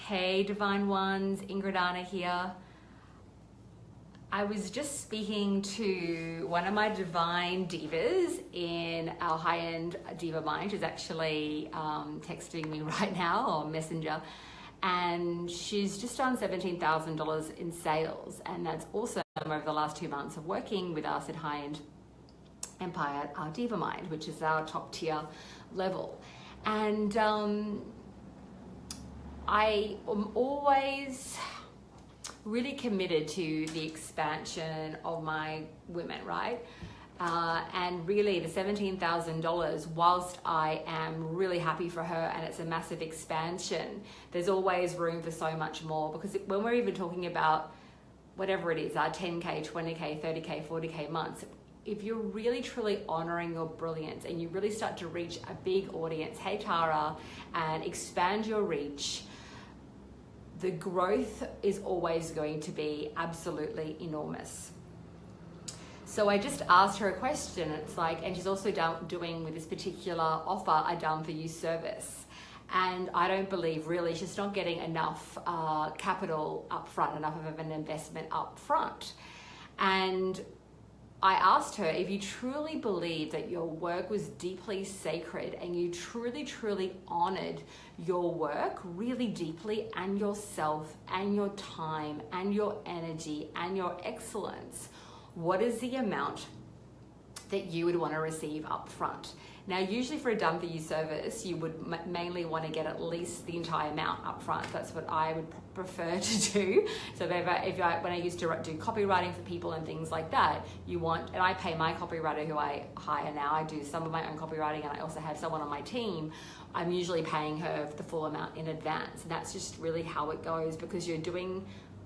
Hey Divine Ones, Ingridana here. I was just speaking to one of my divine divas in our high-end Divamind, who's actually texting me right now on Messenger, and she's just done $17,000 in sales, and that's also over the last 2 months of working with us at high-end Empire Divamind, which is our top tier level. And I am always really committed to the expansion of my women, right? And really the $17,000, whilst I am really happy for her and it's a massive expansion, there's always room for so much more, because when we're even talking about whatever it is, our 10K, 20K, 30K, 40K months, if you're really truly honoring your brilliance and you really start to reach a big audience, hey Tara, and expand your reach, the growth is always going to be absolutely enormous. So I just asked her a question. It's like, and she's also doing with this particular offer a done for you service. And I don't believe really she's not getting enough capital up front, enough of an investment up front. And I asked her, if you truly believe that your work was deeply sacred and you truly honored your work really deeply, and yourself and your time and your energy and your excellence, what is the amount that you would want to receive up front? Now, usually for a done for you service, you would mainly want to get at least the entire amount up front. That's what I would prefer to do. So when I used to do copywriting for people and things like that, and I pay my copywriter who I hire now. I do some of my own copywriting, and I also have someone on my team. I'm usually paying her the full amount in advance. And that's just really how it goes, because you're doing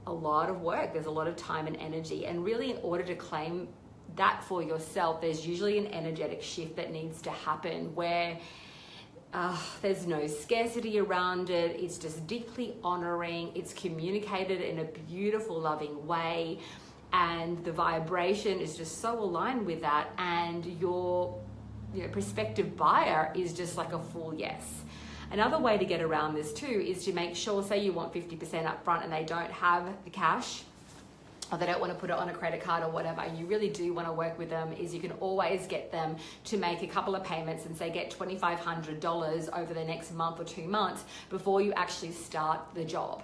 a lot of work. There's a lot of time and energy. And really, in order to claim that for yourself, there's usually an energetic shift that needs to happen where there's no scarcity around it. It's just deeply honoring. It's communicated in a beautiful, loving way. And the vibration is just so aligned with that. And your prospective buyer is just like a full yes. Another way to get around this too is to make sure, say you want 50% up front and they don't have the cash, or they don't want to put it on a credit card or whatever, and you really do want to work with them, is you can always get them to make a couple of payments and say get $2,500 over the next month or 2 months before you actually start the job.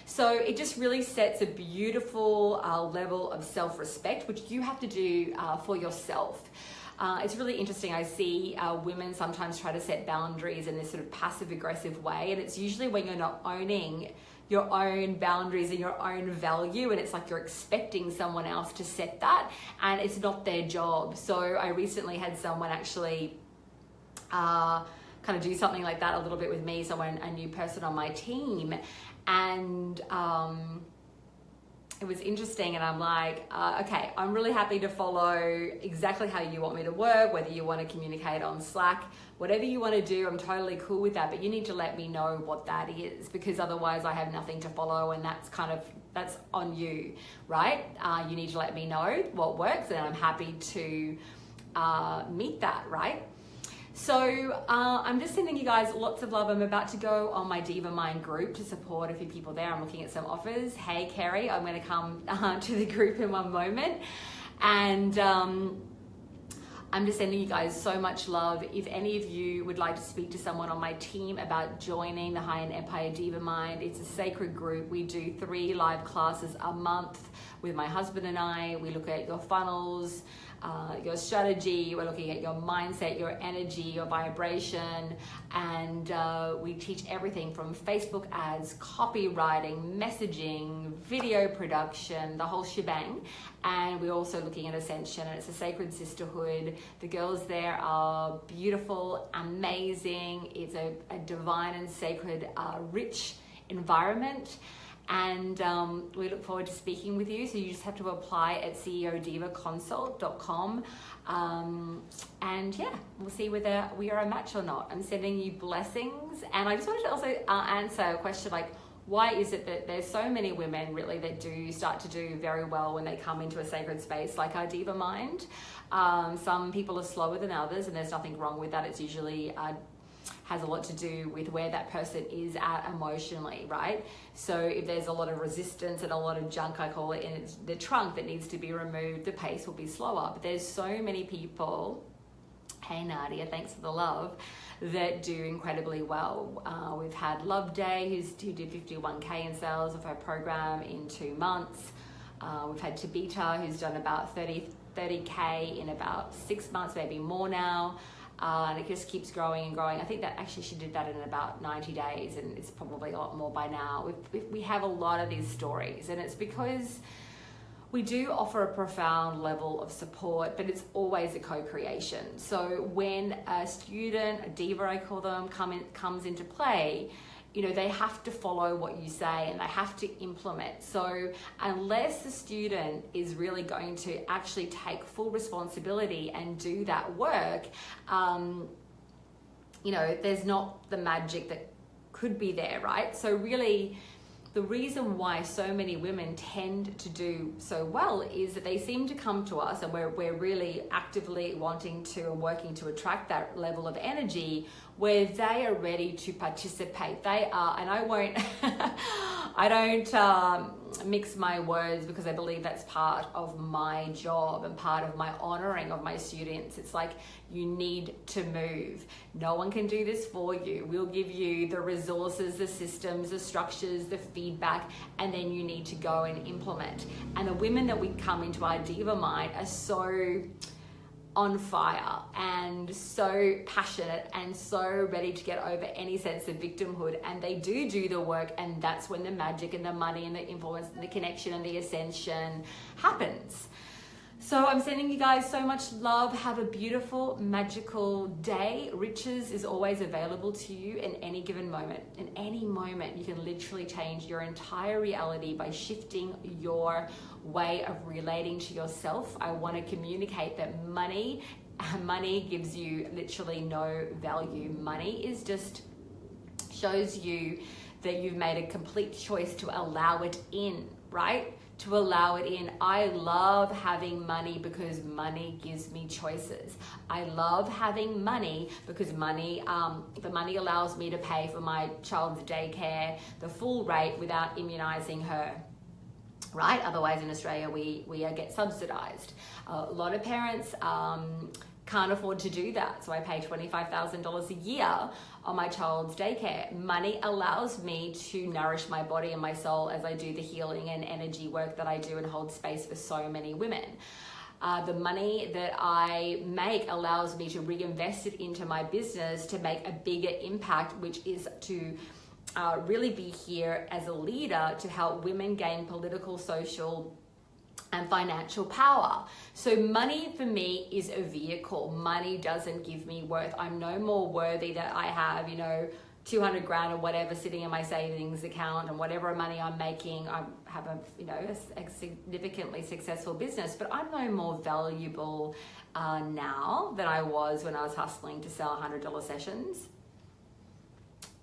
So it just really sets a beautiful level of self-respect, which you have to do for yourself. It's really interesting. I see women sometimes try to set boundaries in this sort of passive aggressive way, and it's usually when you're not owning your own boundaries and your own value, and it's like you're expecting someone else to set that, and it's not their job. So I recently had someone actually kind of do something like that a little bit with me, a new person on my team, and it was interesting, and I'm like, okay, I'm really happy to follow exactly how you want me to work, whether you want to communicate on Slack, whatever you want to do, I'm totally cool with that, but you need to let me know what that is, because otherwise I have nothing to follow, and that's on you, right? You need to let me know what works, and I'm happy to meet that, right? So I'm just sending you guys lots of love. I'm about to go on my Divamind group to support a few people there. I'm looking at some offers. Hey, Kerry, I'm going to come to the group in one moment. And I'm just sending you guys so much love. If any of you would like to speak to someone on my team about joining the High-End Empire Divamind, it's a sacred group. We do 3 live classes a month with my husband and I. We look at your funnels, your strategy, we're looking at your mindset, your energy, your vibration, and we teach everything from Facebook ads, copywriting, messaging, video production, the whole shebang. And we're also looking at ascension, and it's a sacred sisterhood. The girls there are beautiful, amazing. It's a divine and sacred, rich environment. And we look forward to speaking with you. So you just have to apply at ceodivaconsult.com. And yeah, we'll see whether we are a match or not. I'm sending you blessings. And I just wanted to also answer a question like, why is it that there's so many women really that do start to do very well when they come into a sacred space like our Divamind? Some people are slower than others, and there's nothing wrong with that. It's usually has a lot to do with where that person is at emotionally, right? So if there's a lot of resistance and a lot of junk, I call it, in the trunk that needs to be removed, the pace will be slower. But there's so many people, hey Nadia, thanks for the love, that do incredibly well. We've had Love Day, who did 51K in sales of her program in 2 months. We've had Tabita, who's done about 30K in about 6 months, maybe more now. And it just keeps growing and growing. I think that actually she did that in about 90 days, and it's probably a lot more by now. We have a lot of these stories, and it's because we do offer a profound level of support, but it's always a co-creation. So when a student, a diva I call them, comes into play, you know, they have to follow what you say and they have to implement. So unless the student is really going to actually take full responsibility and do that work, you know, there's not the magic that could be there, right? So really, the reason why so many women tend to do so well is that they seem to come to us, and we're really actively wanting to and working to attract that level of energy where they are ready to participate. They are, and I won't, I don't mix my words, because I believe that's part of my job and part of my honoring of my students. It's like, you need to move. No one can do this for you. We'll give you the resources, the systems, the structures, the feedback, and then you need to go and implement. And the women that we come into our Divamind are so on fire and so passionate and so ready to get over any sense of victimhood, and they do the work, and that's when the magic and the money and the influence and the connection and the ascension happens. So I'm sending you guys so much love. Have a beautiful, magical day. Riches is always available to you in any given moment. In any moment, you can literally change your entire reality by shifting your way of relating to yourself. I want to communicate that money gives you literally no value. Money is just shows you that you've made a complete choice to allow it in, right? To allow it in. I love having money because money gives me choices. I love having money because money, the money allows me to pay for my child's daycare, the full rate, without immunizing her, right? Otherwise in Australia, we get subsidized. A lot of parents can't afford to do that. So I pay $25,000 a year on my child's daycare. Money allows me to nourish my body and my soul as I do the healing and energy work that I do and hold space for so many women. The money that I make allows me to reinvest it into my business to make a bigger impact, which is to really be here as a leader to help women gain political, social, and financial power. So money for me is a vehicle. Money doesn't give me worth. I'm no more worthy that I have, 200 grand or whatever sitting in my savings account, and whatever money I'm making, I have a significantly successful business, but I'm no more valuable now than I was when I was hustling to sell $100 sessions.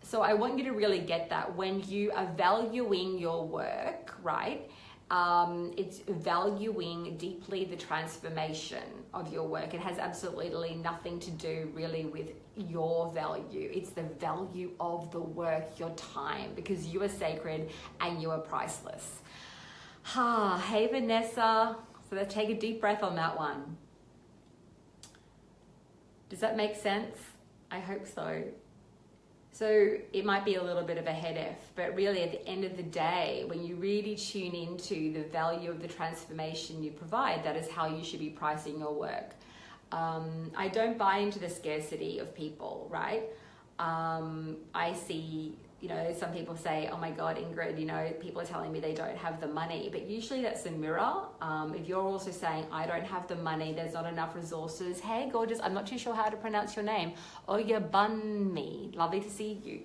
So I want you to really get that when you are valuing your work, right? It's valuing deeply the transformation of your work. It has absolutely nothing to do really with your value. It's the value of the work, your time, because you are sacred and you are priceless. Hey Vanessa. So let's take a deep breath on that one. Does that make sense? I hope so. So it might be a little bit of a head F, but really at the end of the day, when you really tune into the value of the transformation you provide, that is how you should be pricing your work. I don't buy into the scarcity of people, right? I see, some people say, oh my God, Ingrid, people are telling me they don't have the money, but usually that's a mirror. If you're also saying, I don't have the money, there's not enough resources. Hey, gorgeous, I'm not too sure how to pronounce your name. Oyabunmi, lovely to see you.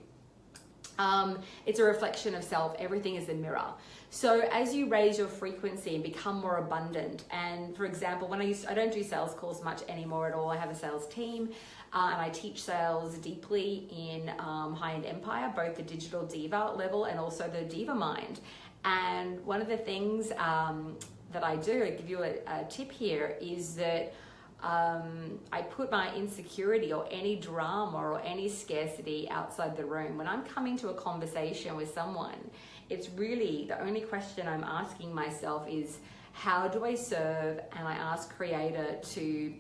It's a reflection of self. Everything is a mirror. So as you raise your frequency and become more abundant, and for example, when I don't do sales calls much anymore at all. I have a sales team. And I teach sales deeply in high-end Empire, both the digital diva level and also the Divamind. And one of the things that I do, I give you a tip here, is that I put my insecurity or any drama or any scarcity outside the room. When I'm coming to a conversation with someone, it's really the only question I'm asking myself is, how do I serve? And I ask Creator to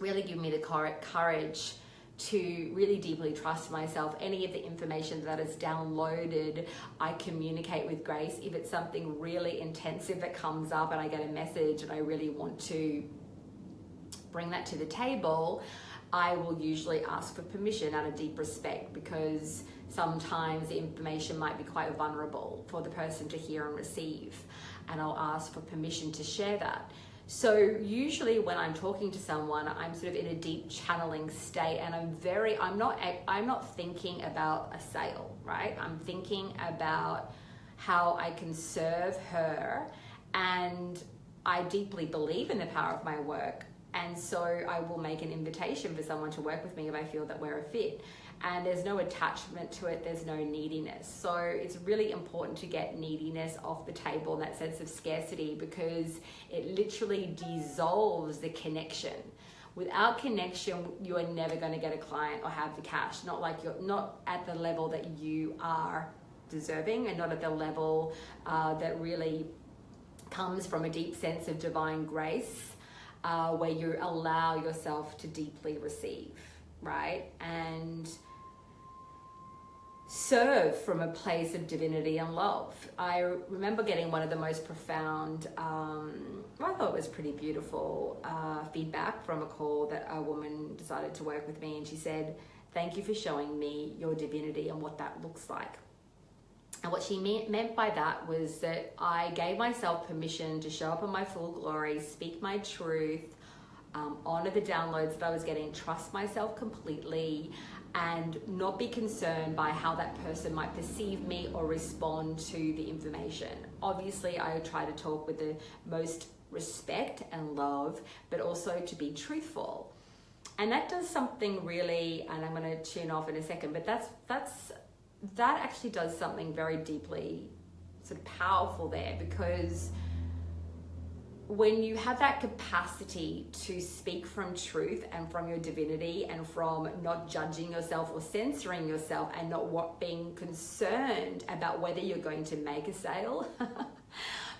really give me the courage to really deeply trust myself. Any of the information that is downloaded, I communicate with grace. If it's something really intensive that comes up and I get a message and I really want to bring that to the table, I will usually ask for permission out of deep respect, because sometimes the information might be quite vulnerable for the person to hear and receive, and I'll ask for permission to share that. So usually when I'm talking to someone, I'm sort of in a deep channeling state, and I'm not thinking about a sale, right? I'm thinking about how I can serve her, and I deeply believe in the power of my work. And so I will make an invitation for someone to work with me if I feel that we're a fit. And there's no attachment to it, there's no neediness. So it's really important to get neediness off the table, that sense of scarcity, because it literally dissolves the connection. Without connection, you are never going to get a client or have the cash. Not at the level that you are deserving, and not at the level that really comes from a deep sense of divine grace. Where you allow yourself to deeply receive, right? And serve from a place of divinity and love. I remember getting one of the most profound, I thought it was pretty beautiful feedback from a call that a woman decided to work with me, and she said, "Thank you for showing me your divinity and what that looks like." And what she meant by that was that I gave myself permission to show up in my full glory, speak my truth, honor the downloads that I was getting, trust myself completely, and not be concerned by how that person might perceive me or respond to the information. Obviously, I try to talk with the most respect and love, but also to be truthful. And that does something really, and I'm going to tune off in a second, but that actually does something very deeply sort of powerful there, because when you have that capacity to speak from truth and from your divinity, and from not judging yourself or censoring yourself, and not being concerned about whether you're going to make a sale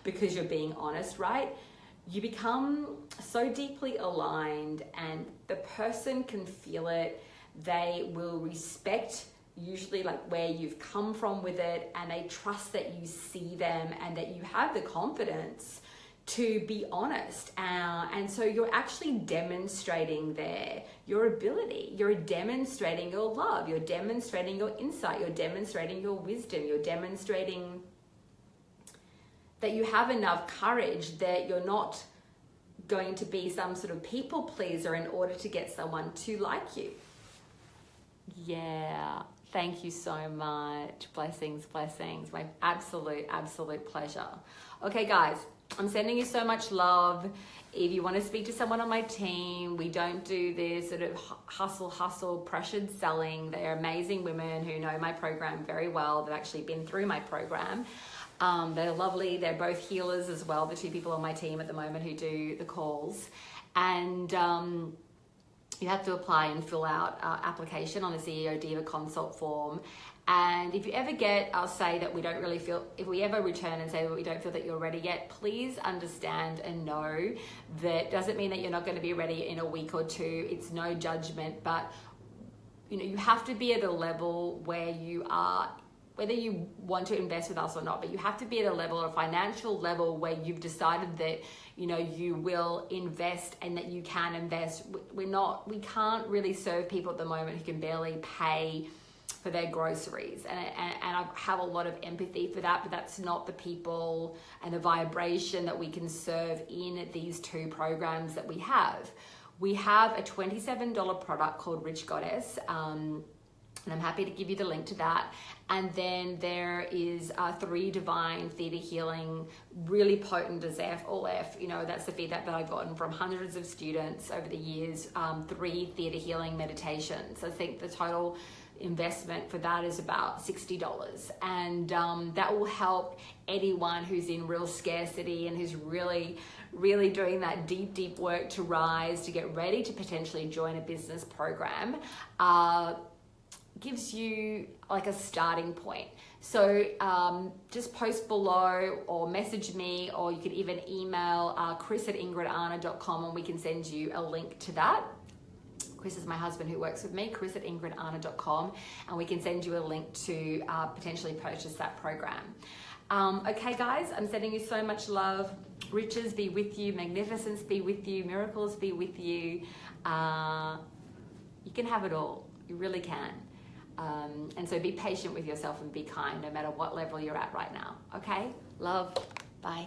because you're being honest, right? You become so deeply aligned, and the person can feel it. They will respect usually like where you've come from with it, and they trust that you see them and that you have the confidence to be honest. And so you're actually demonstrating there your ability. You're demonstrating your love. You're demonstrating your insight. You're demonstrating your wisdom. You're demonstrating that you have enough courage, that you're not going to be some sort of people pleaser in order to get someone to like you. Yeah. Thank you so much. Blessings, blessings. My absolute pleasure. Okay, guys, I'm sending you so much love. If you want to speak to someone on my team, we don't do this sort of hustle, pressured selling. They're amazing women who know my program very well. They've actually been through my program. They're lovely. They're both healers as well, the two people on my team at the moment who do the calls. And you have to apply and fill out application on the CEO Diva consult form. And if you ever I'll say that we don't really feel, if we ever return and say that we don't feel that you're ready yet, please understand and know that doesn't mean that you're not going to be ready in a week or two. It's no judgment, but you have to be at a level where you are, whether you want to invest with us or not, but you have to be at a level, a financial level, where you've decided that you will invest and that you can invest. We can't really serve people at the moment who can barely pay for their groceries, and I have a lot of empathy for that, but that's not the people and the vibration that we can serve in these two programs that we have. We have a $27 product called Rich Goddess, and I'm happy to give you the link to that. And then there is 3 divine theater healing, really potent as F, all F. That's the feedback that I've gotten from hundreds of students over the years. 3 theater healing meditations. I think the total investment for that is about $60. And that will help anyone who's in real scarcity and who's really doing that deep work to rise, to get ready to potentially join a business program. Gives you like a starting point. So just post below or message me, or you can even email chris@ingridanna.com and we can send you a link to that. Chris is my husband who works with me, chris@ingridanna.com, and we can send you a link to potentially purchase that program. Okay guys, I'm sending you so much love. Riches be with you, magnificence be with you, miracles be with you. You can have it all, you really can. And so be patient with yourself and be kind no matter what level you're at right now. Okay? Love. Bye.